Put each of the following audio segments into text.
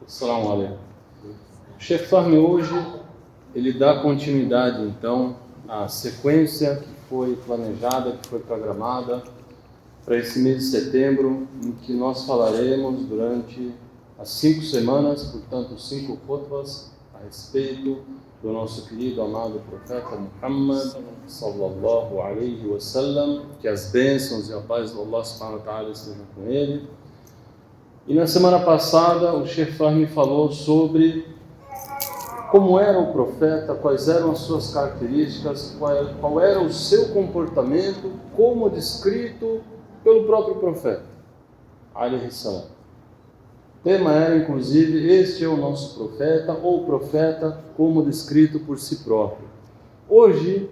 Assalamu alaikum. O Sheikh Fahmy hoje, ele dá continuidade, então, à sequência que foi planejada, que foi programada para esse mês de setembro, em que nós falaremos durante as 5 semanas, portanto, 5 khutbas a respeito do nosso querido, amado profeta Muhammad, sallallahu alaihi wasallam, que as bênçãos e a paz do Allah subhanahu wa ta'ala estejam com ele. E na semana passada o Sheikh Fahmy falou sobre como era o profeta, quais eram as suas características, qual era o seu comportamento, como descrito pelo próprio profeta, alaihi salam. O tema era, inclusive, este é o nosso profeta, ou profeta como descrito por si próprio. Hoje,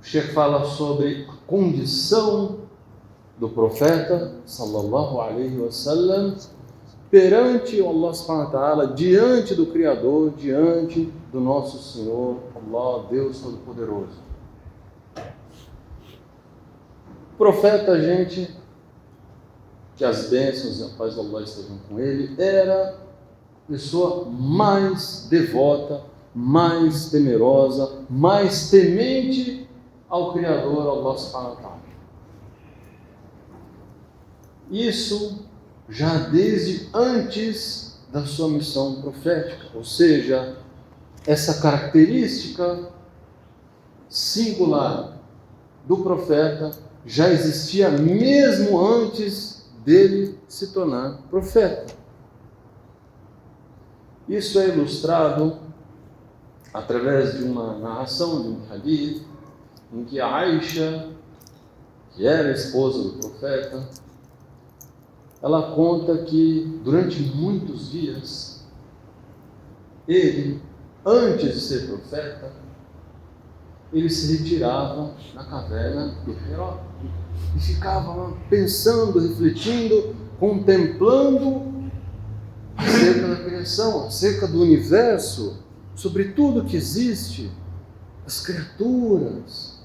o Sheikh fala sobre a condição do profeta, sallallahu alaihi wasallam, perante Allah subhanahu wa ta'ala, diante do Criador, diante do nosso Senhor, Allah, Deus Todo-Poderoso. O profeta, gente, que as bênçãos e a paz do Allah estejam com ele, era a pessoa mais devota, mais temerosa, mais temente ao Criador, Allah subhanahu wa ta'ala. Isso já desde antes da sua missão profética, ou seja, essa característica singular do profeta já existia mesmo antes dele se tornar profeta. Isso é ilustrado através de uma narração de um hadith em que a Aisha, que era a esposa do profeta, ela conta que durante muitos dias ele, antes de ser profeta, ele se retirava na caverna do Hira e ficava lá pensando, refletindo, contemplando acerca da criação, acerca do universo, sobre tudo que existe, as criaturas,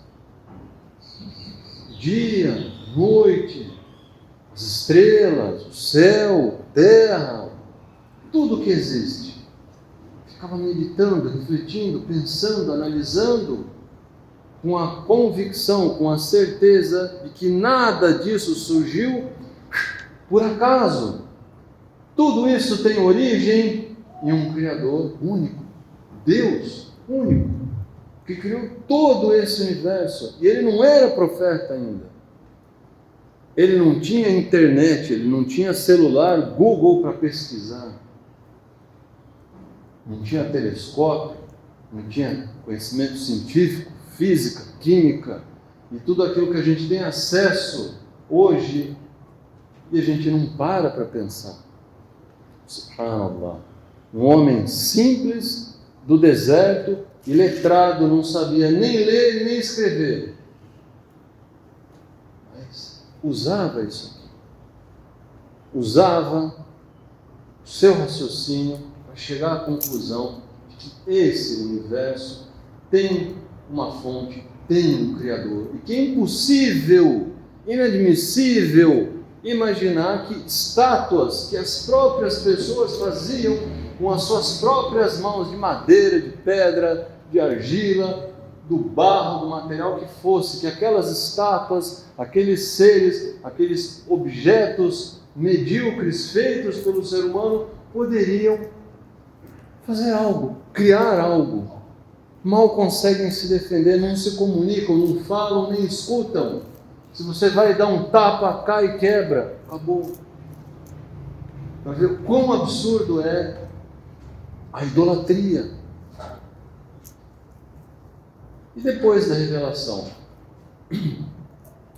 dia, noite, as estrelas, o céu, a terra, tudo que existe. Ficava meditando, refletindo, pensando, analisando, com a convicção, com a certeza de que nada disso surgiu por acaso. Tudo isso tem origem em um Criador único, Deus único, que criou todo esse universo. E ele não era profeta ainda. Ele não tinha internet, ele não tinha celular, Google para pesquisar. Não tinha telescópio, não tinha conhecimento científico, física, química e tudo aquilo que a gente tem acesso hoje e a gente não para pensar. Subhanallah. Um homem simples do deserto, iletrado, não sabia nem ler nem escrever. Usava isso aqui, usava o seu raciocínio para chegar à conclusão de que esse universo tem uma fonte, tem um Criador, e que é impossível, inadmissível imaginar que estátuas que as próprias pessoas faziam com as suas próprias mãos, de madeira, de pedra, de argila, do barro, do material que fosse, que aquelas estátuas, aqueles seres, aqueles objetos medíocres feitos pelo ser humano poderiam fazer algo, criar algo. Mal conseguem se defender, não se comunicam, não falam, nem escutam. Se você vai dar um tapa, cai e quebra, acabou. Para ver o quão absurdo é a idolatria. E depois da revelação,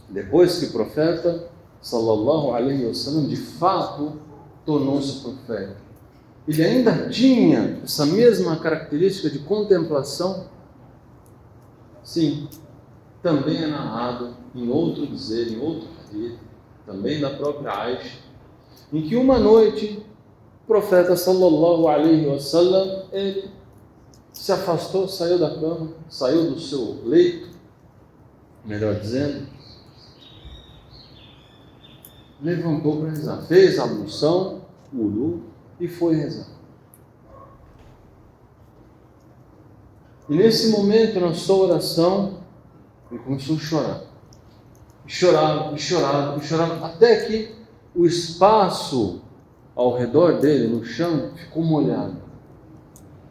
depois que o profeta, sallallahu alaihi wasallam, de fato tornou-se profeta, ele ainda tinha essa mesma característica de contemplação? Sim, também é narrado em outro dizer, em outro hadith, também da própria Aisha, em que uma noite o profeta, sallallahu alaihi wasallam, ele se afastou, saiu da cama, saiu do seu leito, melhor dizendo, levantou para rezar, fez a ablução, wudu, e foi rezar. E nesse momento, na sua oração, ele começou a chorar. E chorava, e chorava, e chorava, até que o espaço ao redor dele, no chão, ficou molhado.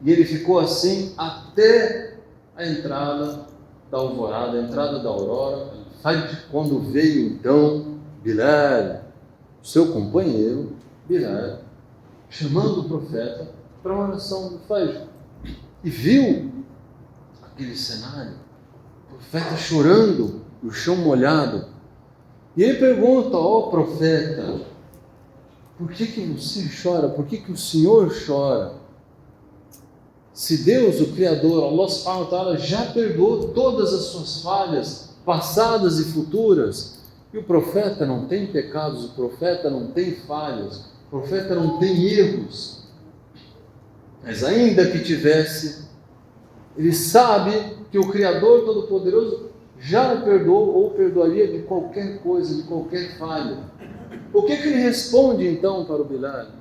E ele ficou assim até a entrada da alvorada, a entrada da aurora. Quando veio então Bilal, seu companheiro, Bilal, chamando o profeta para uma oração do Fajr. E viu aquele cenário, o profeta chorando, o chão molhado. E ele pergunta: ó profeta, por que você chora? Por que o Senhor chora? Se Deus, o Criador, Allah subhanahu wa ta'ala, já perdoou todas as suas falhas, passadas e futuras, e o profeta não tem pecados, o profeta não tem falhas, o profeta não tem erros, mas ainda que tivesse, ele sabe que o Criador Todo-Poderoso já o perdoou ou perdoaria de qualquer coisa, de qualquer falha. O que ele responde então para o Bilal?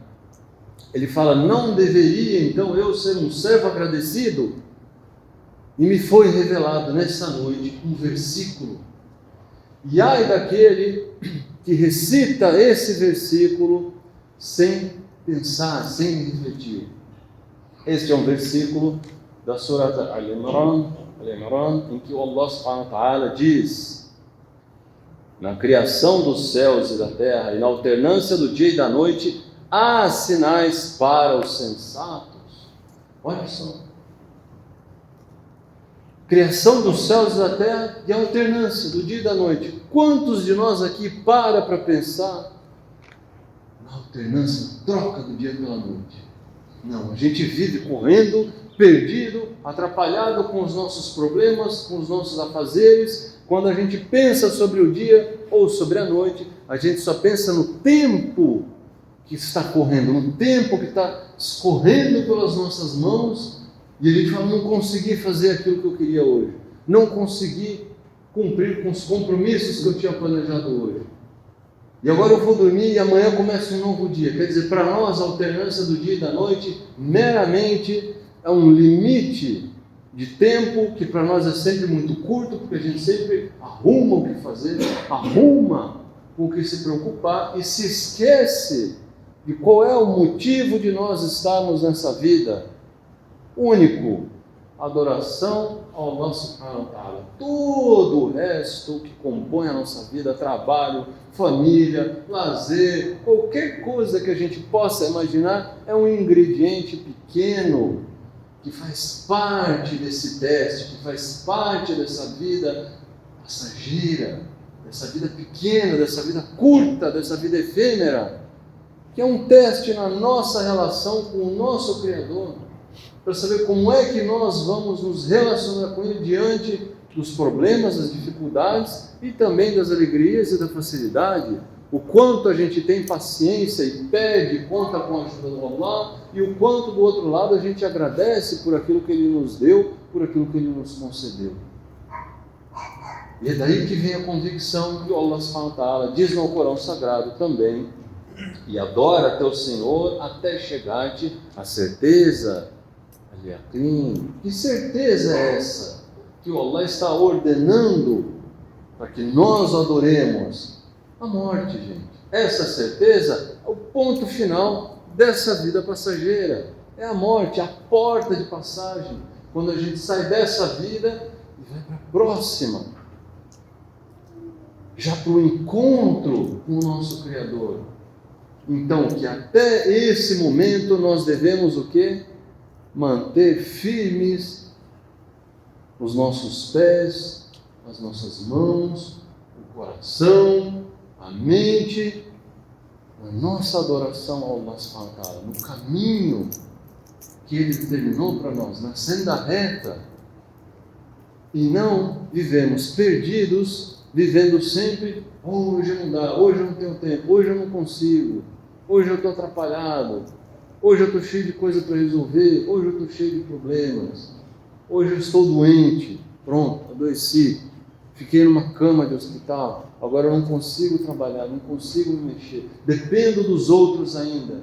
Ele fala: não deveria então eu ser um servo agradecido? E me foi revelado nessa noite um versículo. E ai daquele que recita esse versículo sem pensar, sem refletir. Este é um versículo da Surah Al-Imran, em que Allah subhanahu wa ta'ala diz: na criação dos céus e da terra e na alternância do dia e da noite há sinais para os sensatos. Olha só. Criação dos céus e da terra e a alternância do dia e da noite. Quantos de nós aqui para pensar na alternância, troca do dia pela noite? Não, a gente vive correndo, perdido, atrapalhado com os nossos problemas, com os nossos afazeres. Quando a gente pensa sobre o dia ou sobre a noite, a gente só pensa no tempo que está correndo, no tempo que está escorrendo pelas nossas mãos, e a gente fala: não consegui fazer aquilo que eu queria hoje, não consegui cumprir com os compromissos que eu tinha planejado hoje, e agora eu vou dormir e amanhã começa um novo dia. Quer dizer, para nós a alternância do dia e da noite meramente é um limite de tempo que para nós é sempre muito curto, porque a gente sempre arruma o que fazer, arruma com o que se preocupar e se esquece de qual é o motivo de nós estarmos nessa vida. Único: adoração ao nosso Pai. Todo o resto que compõe a nossa vida, trabalho, família, lazer, qualquer coisa que a gente possa imaginar, é um ingrediente pequeno que faz parte desse teste, que faz parte dessa vida passageira, dessa vida pequena, dessa vida curta, dessa vida efêmera, que é um teste na nossa relação com o nosso Criador, para saber como é que nós vamos nos relacionar com Ele diante dos problemas, das dificuldades e também das alegrias e da facilidade. O quanto a gente tem paciência e pede, conta com a ajuda do Allah, e o quanto do outro lado a gente agradece por aquilo que Ele nos deu, por aquilo que Ele nos concedeu. E é daí que vem a convicção que Allah subhanahu wa ta'ala diz no Corão Sagrado também: e adora teu Senhor até chegar-te a certeza. Que certeza é essa que o Allah está ordenando para que nós adoremos? A morte, gente. Essa certeza é o ponto final dessa vida passageira. É a morte, a porta de passagem. Quando a gente sai dessa vida e vai para a próxima, já para o encontro com o nosso Criador. Então, que até esse momento nós devemos o quê? Manter firmes os nossos pés, as nossas mãos, o coração, a mente, a nossa adoração ao Allah subhanahu wa ta'ala, no caminho que Ele determinou para nós, na senda reta, e não vivemos perdidos, vivendo sempre: hoje não dá, hoje eu não tenho tempo, hoje eu não consigo, hoje eu estou atrapalhado, hoje eu estou cheio de coisa para resolver, hoje eu estou cheio de problemas, hoje eu estou doente, pronto, adoeci, fiquei numa cama de hospital, agora eu não consigo trabalhar, não consigo me mexer, dependo dos outros ainda.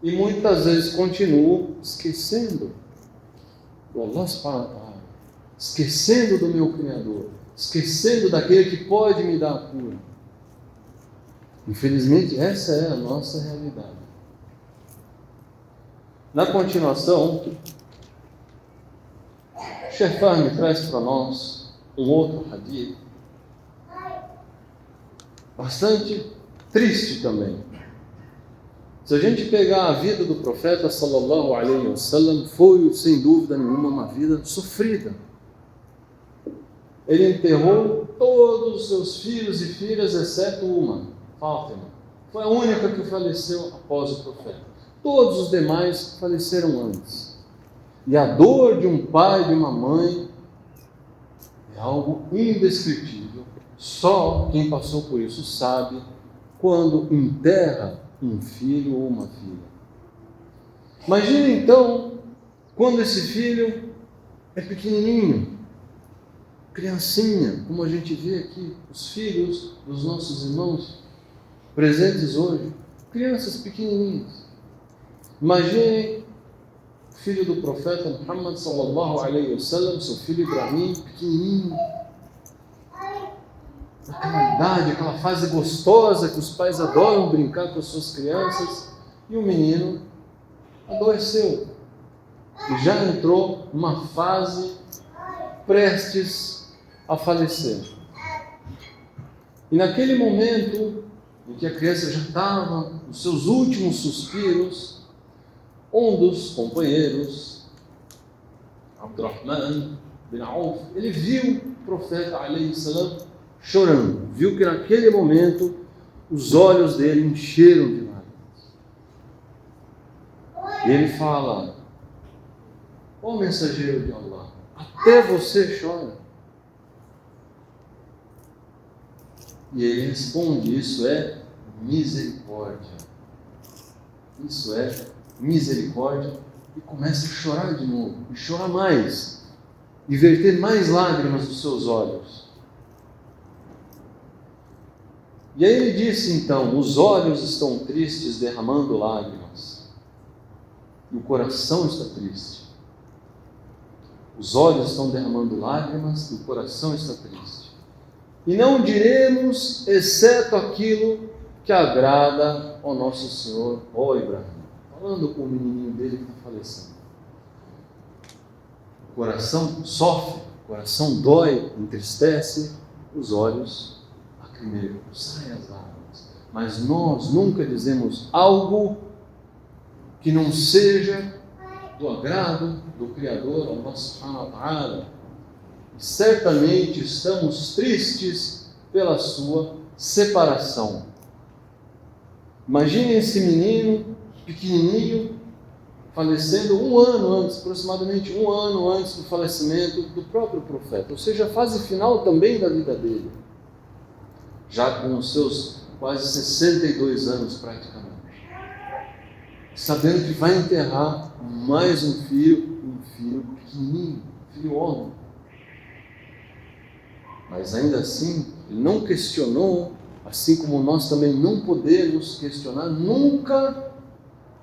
E muitas vezes continuo esquecendo do Allah subhanahu wa ta'ala, esquecendo do meu Criador, esquecendo daquele que pode me dar a cura. Infelizmente, essa é a nossa realidade. Na continuação, Sheikh Fahmy traz para nós um outro hadith, bastante triste também. Se a gente pegar a vida do profeta sallallahu alaihi wasallam, foi sem dúvida nenhuma uma vida sofrida. Ele enterrou todos os seus filhos e filhas, exceto uma, Fátima. Foi a única que faleceu após o profeta. Todos os demais faleceram antes. E a dor de um pai e de uma mãe é algo indescritível. Só quem passou por isso sabe quando enterra um filho ou uma filha. Imagine então quando esse filho é pequenininho, criancinha, como a gente vê aqui, os filhos dos nossos irmãos presentes hoje, crianças pequenininhas. Imagine o filho do profeta Muhammad sallallahu alaihi wasallam, seu filho Ibrahim, pequenininho, aquela idade, aquela fase gostosa que os pais adoram brincar com as suas crianças, e o menino adoeceu e já entrou numa fase prestes a falecer. E naquele momento em que a criança já estava nos seus últimos suspiros, um dos companheiros, Abdurrahman bin Auf, ele viu o profeta alaihi salam chorando, viu que naquele momento os olhos dele encheram de lágrimas. E ele fala: ó mensageiro de Allah, até você chora. E ele responde: isso é misericórdia. Isso é misericórdia. E começa a chorar de novo, e chorar mais, e verter mais lágrimas dos seus olhos. E aí ele disse então: os olhos estão tristes, derramando lágrimas, e o coração está triste. Os olhos estão derramando lágrimas, e o coração está triste. E não diremos, exceto aquilo que agrada ao nosso Senhor, ó Ibrahim. Falando com o menininho dele que está falecendo. O coração sofre, o coração dói, entristece, os olhos lacrimejam, saem as lágrimas. Mas nós nunca dizemos algo que não seja do agrado do Criador, Allah subhanahu wa ta'ala. Certamente estamos tristes pela sua separação. Imagine esse menino pequenininho falecendo um ano antes, aproximadamente um ano antes do falecimento do próprio profeta, ou seja, a fase final também da vida dele, já com os seus quase 62 anos praticamente, sabendo que vai enterrar mais um filho pequenininho, um filho homem. Mas ainda assim, ele não questionou, assim como nós também não podemos questionar nunca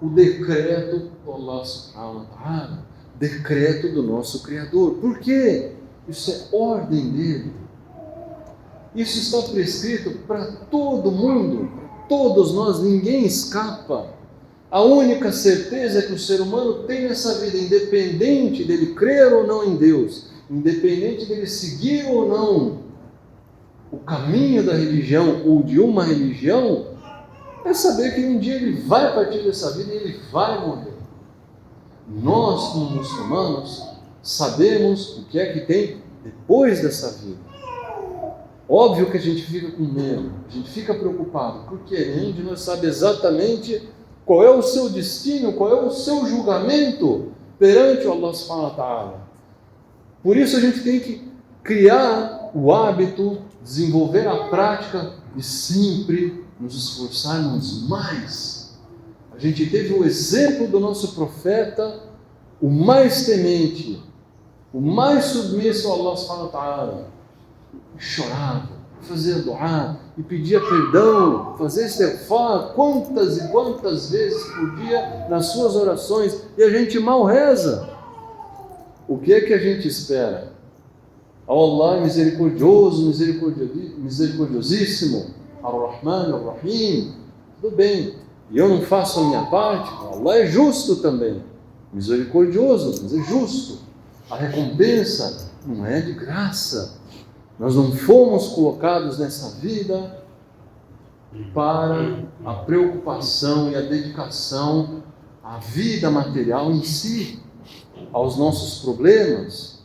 o decreto do Allah subhanahu wa ta'ala, decreto do nosso Criador. Por quê? Isso é ordem dele. Isso está prescrito para todo mundo, para todos nós, ninguém escapa. A única certeza que o ser humano tem nessa vida, independente dele crer ou não em Deus, independente dele seguir ou não o caminho da religião ou de uma religião, é saber que um dia ele vai partir dessa vida e ele vai morrer. Nós, como muçulmanos, sabemos o que é que tem depois dessa vida. Óbvio que a gente fica com medo, a gente fica preocupado, porque nenhum de nós sabe exatamente qual é o seu destino, qual é o seu julgamento perante o Allah subhanahu wa ta'ala. Por isso a gente tem que criar o hábito, desenvolver a prática e sempre nos esforçarmos mais. A gente teve o exemplo do nosso profeta, o mais temente, o mais submisso ao Allah subhanahu wa ta'ala. Chorava, fazia duá, e pedia perdão, fazer istighfar quantas e quantas vezes por dia nas suas orações, e a gente mal reza. O que é que a gente espera? Allah misericordioso, misericordiosíssimo, Ar-Rahman, Ar-Rahim, tudo bem, e eu não faço a minha parte, Allah é justo também, misericordioso, mas é justo. A recompensa não é de graça. Nós não fomos colocados nessa vida para a preocupação e a dedicação à vida material em si, aos nossos problemas,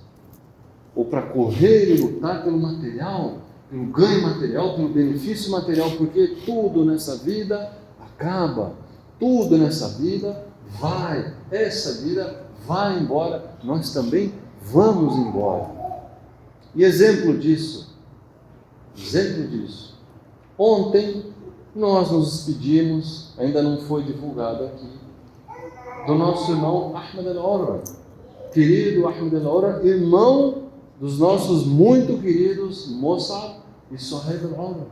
ou para correr e lutar pelo material, pelo ganho material, pelo benefício material, porque tudo nessa vida acaba, tudo nessa vida vai, essa vida vai embora, nós também vamos embora. E exemplo disso, ontem nós nos despedimos, ainda não foi divulgado aqui, do nosso irmão Ahmed Al-Orra, querido Ahmed Al-Orra, irmão dos nossos muito queridos Mus'ab e Suhaib Al-Orra,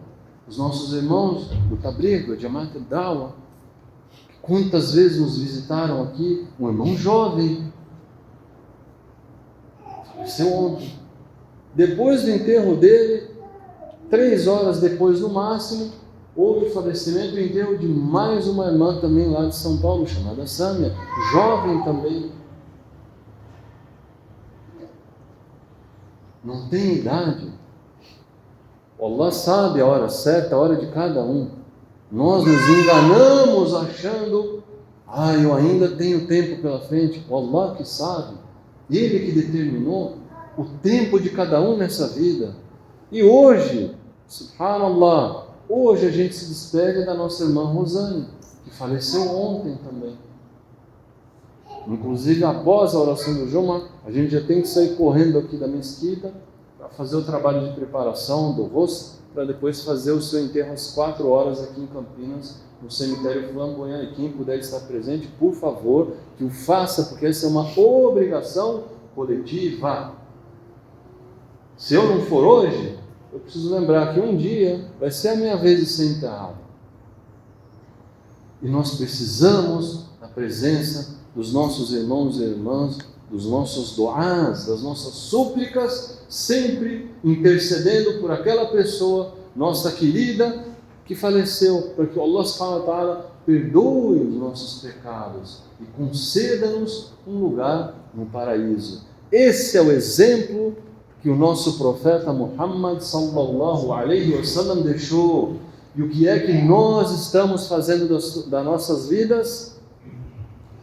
os nossos irmãos do Tabligh, do Jamaat Al-Dawah. Quantas vezes nos visitaram aqui, um irmão jovem, faleceu ontem. Depois do enterro dele, 3 horas depois no máximo, houve o falecimento e enterro de mais uma irmã também lá de São Paulo, chamada Sâmia, jovem também. Não tem idade. Allah sabe a hora certa, a hora de cada um. Nós nos enganamos achando, eu ainda tenho tempo pela frente. Allah que sabe, Ele que determinou o tempo de cada um nessa vida. E hoje, subhanallah, hoje a gente se despede da nossa irmã Rosane, que faleceu ontem também. Inclusive, após a oração do Juma, a gente já tem que sair correndo aqui da mesquita para fazer o trabalho de preparação do rosto, para depois fazer o seu enterro às 4 horas aqui em Campinas, no cemitério Flamboyant. E quem puder estar presente, por favor, que o faça, porque essa é uma obrigação coletiva. Se eu não for hoje, eu preciso lembrar que um dia vai ser a minha vez de ser enterrado. E nós precisamos da presença dos nossos irmãos e irmãs, dos nossos duás, das nossas súplicas, sempre intercedendo por aquela pessoa, nossa querida, que faleceu, para que Allah subhanahu wa ta'ala perdoe os nossos pecados e conceda-nos um lugar no paraíso. Esse é o exemplo que o nosso profeta Muhammad sallallahu alaihi wasallam deixou. E o que é que nós estamos fazendo das nossas vidas?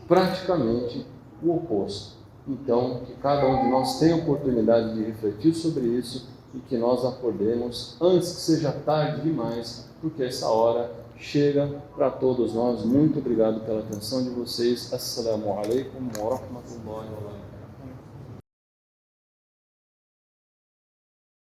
Praticamente o oposto. Então, que cada um de nós tenha a oportunidade de refletir sobre isso e que nós acordemos antes que seja tarde demais, porque essa hora chega para todos nós. Muito obrigado pela atenção de vocês. Assalamu alaikum wa rahmatullahi wa barakatuh.